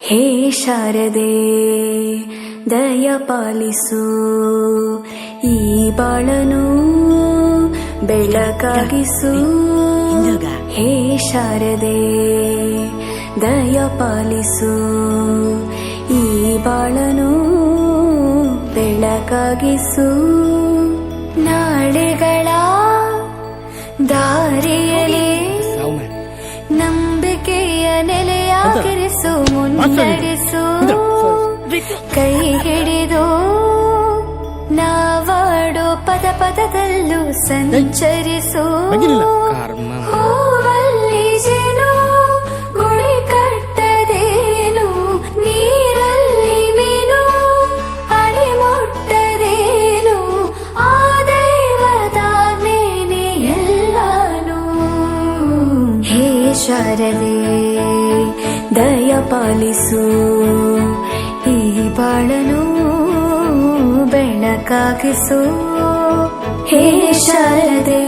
ಹೇ ಶಾರದೆ ದಯ ಪಾಲಿಸು, ಈ ಬಾಳನು ಬೆಳಕಾಗಿಸು. ಹೇ ಶಾರದೆ ದಯ ಪಾಲಿಸು, ಈ ಬಾಳನು ಬೆಳಕಾಗಿಸು. ನಾಳೆಗಳ ದಾರಿಯಲ್ಲಿ ನಂಬಿಕೆಯ ನೆಲೆಯಾಗಿರಿಸು, ಮುನ್ನಡೆಸು. ಕೈ ಹಿಡಿದು ನಾವಾಡೋ ಪದ ಪದದಲ್ಲೂ ಸಂಚರಿಸು. ಹೂವಲ್ಲಿ ಜೇನು ಗುಳಿ ಕಟ್ಟದೇನು, ನೀರಲ್ಲಿ ಮೀನು ಅಡಿ ಮುಟ್ಟದೇನು, ಆ ದೈವದಾಜ್ಞೆನೇ ಎಲ್ಲಾನು. ಹೇ ಶಾರದೆ ದಯ ಪಾಲಿಸು, ಈ ಬಾಳನು ಬೆಳಕಾಗಿಸು. ಹೇ ಶಾರದೆ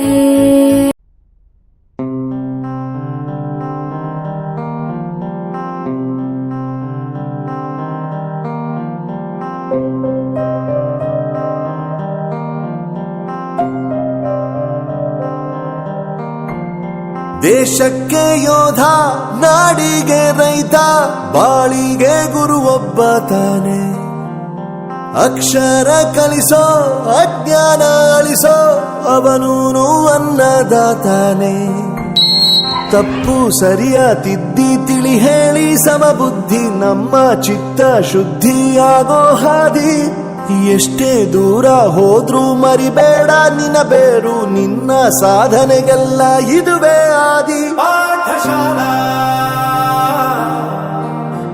ದೇಶಕ್ಕೆ ಯೋಧ, ನಾಡಿಗೆ ರೈತ, ಬಾಳಿಗೆ ಗುರು ಒಬ್ಬ ತಾನೆ. ಅಕ್ಷರ ಕಲಿಸೋ, ಅಜ್ಞಾನ ಅಳಿಸೋ, ಅವನೂನು ಅನ್ನದಾತಾನೆ. ತಪ್ಪು ಸರಿಯ ತಿದ್ದಿ ತಿಳಿ ಹೇಳಿ ಸಮಬುದ್ಧಿ, ನಮ್ಮ ಚಿತ್ತ ಶುದ್ಧಿಯಾಗೋ ಹಾದಿ. ಎಷ್ಟೇ ದೂರ ಹೋದ್ರೂ ಮರಿಬೇಡ ನಿನ್ನ ಬೇರು, ನಿನ್ನ ಸಾಧನೆಗೆಲ್ಲ ಇದುವೇ ಆದಿ. ಪಾಠಶಾಲಾ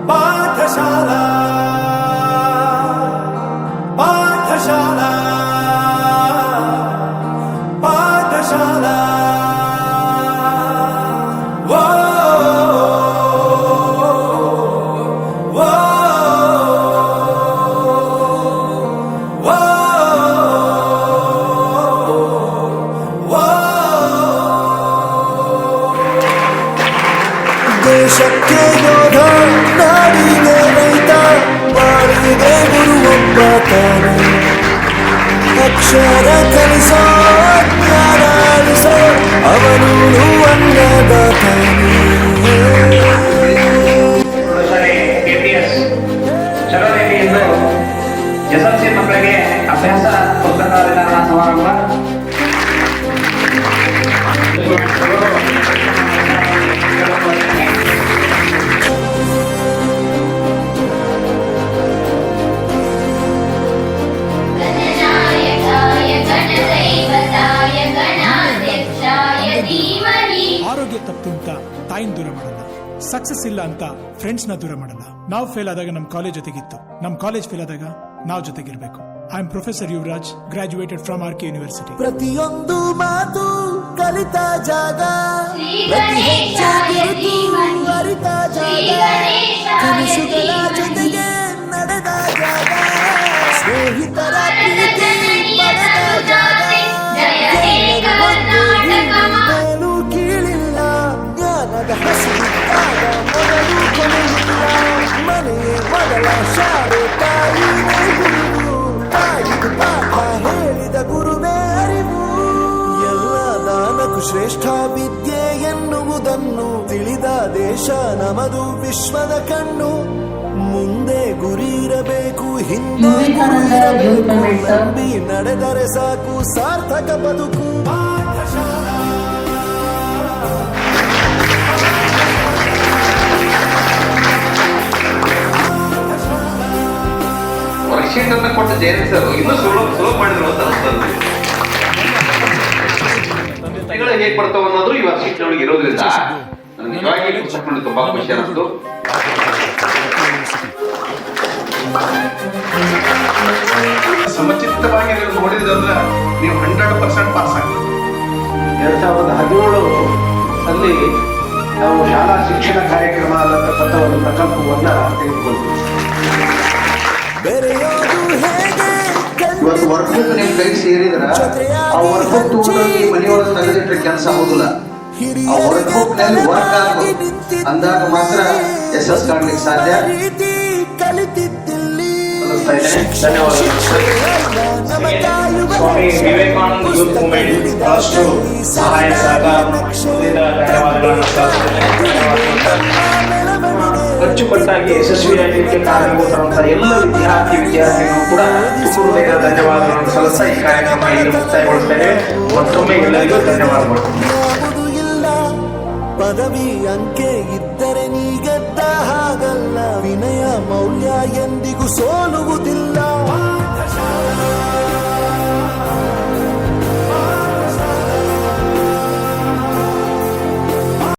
ಪಾಠಶಾಲಾ ಪಾಠಶಾಲಾ ಪಾಠಶಾಲಾ. ದೇಶಕ್ಕೆ ಯೋಧ, ನಾಡಿಗೆ ರೈತ, ಬಾಳಿಗೆ ಗುರು ಒಬ್ಬ ತಾನೆ. ಅಕ್ಷರ ಕಲಿಸೋ, ಅಜ್ಞಾನ ಅಳಿಸೋ, ಅವನೂನು ಅನ್ನದಾತಾನೆ. ಚಲೋರೆಡ್ಡಿಯಿಂದ ಎಸ್ಎಲ್ಸಿ ಮಕ್ಕಳಿಗೆ ಅಭ್ಯಾಸ ಪುಸ್ತಕ ವಿತರಣಾ ಸಮಾರಂಭ. ಆರೋಗ್ಯ ತಪ್ಪು ಅಂತ ತಾಯಿನ ದೂರ ಮಾಡಲ್ಲ, ಸಕ್ಸಸ್ ಇಲ್ಲ ಅಂತ ಫ್ರೆಂಡ್ಸ್ ನ ದೂರ ಮಾಡಲ್ಲ. ನಾವು ಫೇಲ್ ಆದಾಗ ನಮ್ ಕಾಲೇಜ್ ಜೊತೆಗಿತ್ತು, ನಮ್ ಕಾಲೇಜ್ ಫೇಲ್ ಆದಾಗ ನಾವು ಜೊತೆಗಿರ್ಬೇಕು. I am professor Yuvraj, graduated from R K university. ಪ್ರತಿಯೊಂದು ಮಾತು ಕಲಿತ ಜಾಗ, ಪ್ರತಿ ಹೆಜ್ಜೆ ಗುರುತು ಅರಿತ ಜಾಗ, ಕನಸುಗಳ ಜೊತೆಗೆ ನಡೆದ ಜಾಗ, ಸ್ನೇಹಿತರ ಪ್ರೀತಿ ಪಡೆದ ಜಾಗ. ಏನು ಕೀಳಿಲ್ಲ, ಜ್ಞಾನದ ಹಸಿವಿದ್ದಾಗ ಮೊದಲು ಕೊನೆಯಿಲ್ಲ. ಮನೆಯೇ ಮೊದಲ ಶಾಲೆ, ತಾಯಿನೇ ಗುರು, ತಾಯಿದು ಪಾಠ ಹೇಳಿದ ಗುರುವೇ ಅರಿವು. ಎಲ್ಲ ದಾನಕ್ಕೂ ಶ್ರೇಷ್ಠ ವಿದ್ಯೆ ಎನ್ನುವುದನ್ನು ತಿಳಿದ ದೇಶ ನಮದು, ವಿಶ್ವದ ಕಣ್ಣು. ಮುಂದೆ ಗುರಿ ಇರಬೇಕು, ಹಿಂದೆ ಗುರು ಇರಬೇಕು, ನಂಬಿ ನಡೆದರೆ ಸಾಕು ಸಾರ್ಥಕ ಬದುಕು. ವರ್ಕ್ಶೀಟ್ ಅಂತ ಕೊಟ್ಟ ಜಯಂತ್ ಸರ್ ಇನ್ನೂ ಸುಲಭ ಮಾಡಿದ್ರು ಅಂತ ಅನಿಸ್ತದೆ. ಹೇಗೆ ಬರ್ತಾವ ಅನ್ನೋದು ಈ ವರ್ಕ್ಶೀಟ್ ನೊಳಗೆ ಇರೋದ್ರಿಂದ ನನಗೆ ನಿಜವಾಗಿ ಪುಸ್ತಕ ತುಂಬಾ ಖುಷಿ ಅನ್ನಿಸ್ತು. ಸಮಚಿತ್ತವಾಗಿ ನೋಡಿದ್ರೆ ನೀವು 100% ಪಾಸ್ ಆಗ್ತದೆ. 2017 ಅಲ್ಲಿ ನಾವು ಶಾಲಾ ಶಿಕ್ಷಣ ಕಾರ್ಯಕ್ರಮ ಅನ್ನತಕ್ಕಂಥ ಒಂದು ಪ್ರಕಲ್ಪವನ್ನ ತೆಗೆದುಕೊಂಡ್ವಿ. ಇವತ್ತು ವರ್ಕ್ ನೀವು ಕೈ ಸೇರಿದ್ರ ಆ ವರ್ಕ್ ಮನೆಯೊಳಗೆ ತೆಗೆದಿಟ್ರೆ ಕೆಲಸ ಆಗೋದಿಲ್ಲ. ಆ ವರ್ಕ್ ಬುಕ್ನಲ್ಲಿ ವರ್ಕ್ ಆಗಬೇಕು, ಅಂದಾಗ ಮಾತ್ರ ಯಶಸ್ಸು ಕಾಣಲಿಕ್ಕೆ ಸಾಧ್ಯ. ರೀತಿ ಕಲಿತಿದ್ದಿಲ್ಲಿ ಧನ್ಯವಾದಗಳು. ಸ್ವಾಮಿ ವಿವೇಕಾನಂದ ಯೂತ್ ಮೂವ್ಮೆಂಟ್ ಬಹಳಷ್ಟು ಸಹಾಯ ಸಹಕಾರದಿಂದ ಧನ್ಯವಾದಗಳನ್ನು ಅಚ್ಚುಕಟ್ಟಾಗಿ ಯಶಸ್ವಿಯಾಗಲಿಕ್ಕೆ ಕಾರಣಭೂತರಂತಹ ಎಲ್ಲ ವಿದ್ಯಾರ್ಥಿಗಳು ಕೂಡ ತುಕುರುದಯ ಧನ್ಯವಾದಗಳನ್ನು ಸಲ್ಲಿಸ್ತಾ ಈ ಕಾರ್ಯಕ್ರಮ ಇಲ್ಲಿ ಮುಕ್ತಾಯಗೊಳ್ಳುತ್ತೇನೆ. ಮತ್ತೊಮ್ಮೆ ಎಲ್ಲರಿಗೂ ಧನ್ಯವಾದಗಳು. ಯಾವುದು ಇಲ್ಲ ಪದವಿ ಅಂಕೆ ಇದ್ದರೆ ನೀ ಗೆದ್ದ ಹಾಗಲ್ಲ, ವಿನಯ ಮೌಲ್ಯ ಎಂದಿಗೂ ಸೋಲುವುದಿಲ್ಲ.